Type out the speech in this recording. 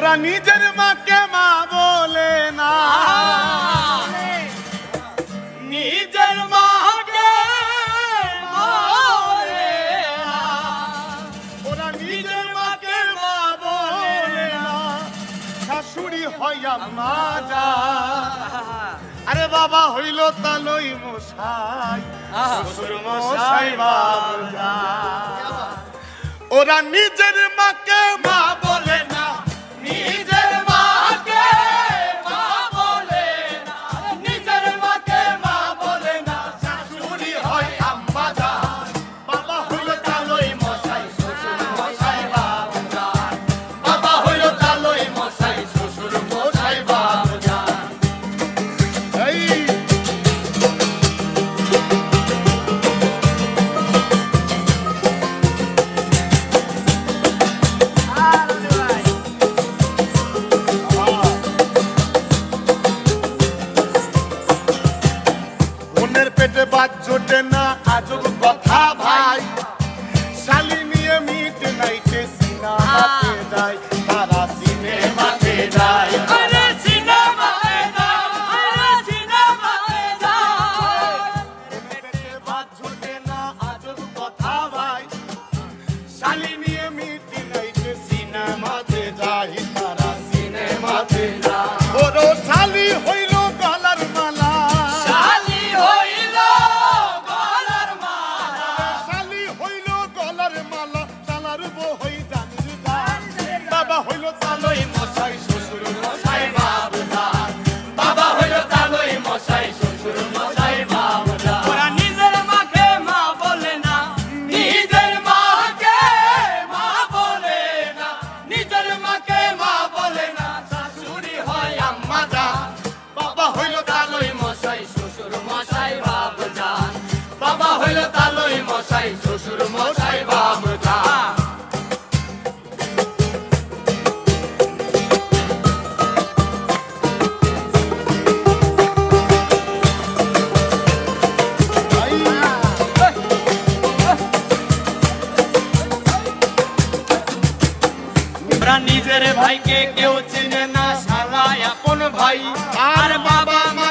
ওরা নিজের মাকে মা বলে না, নিজের মাকে মা বলে না, ওরা নিজের মাকে মা বলে না, শাশুড়ি হইয়া মা যা। আরে বাবা হইল তালই মশাই, শ্বশুর মশাই বাবা, ওরা নিজের মাকে মা বলে না, নিজের মাকে মা বলে না, নিজের মাকে মা বলে না, শাশুড়ি হয় আম্মা জান। বাবা হইল তালই মশাই, শ্বশুর মশাই বাবা, বাবা হইল তালই মশাই, শ্বশুর মশাই বাবা। পেটে বাদ জোটে না আজব কথা ভাই, শালি নিয়ে মিট নাইটে সিনেমাতে যায়, তারা সিনেমাতে যায়, আরে সিনেমাতে যায়, আরে সিনেমাতে যায়। পেটে বাদ জোটে না আজব কথা ভাই, শালি নিয়ে মিট নাইটে সিনেমাতে যায়, তারা সিনেমাতে যায়। ওরো শালি হইল গলার মালা, শালি হইল গলার মালা, শালি হইল গলার মালা, শালার বউ হই জানির জান। বাবা হইল তালই মশাই, শ্বশুর মশাই বাবা, বাবা হইল তালই মশাই, শ্বশুর মশাই বাবা। ওরা নিজের মাকে মা বলে না, নিজের মাকে মা বলে না, নিজের মাকে মা বলে না, শাশুড়ি হয় আম্মা জান। বাবা হইল তালই মশাই, শ্বশুর মশাই বাবা জান, বাবা হইল তালই মশাই, শ্বশুর মশাই বাবা জান। নিজের ভাইকে কেউ চিনে না, শালা আপন ভাই, আর বাবা মা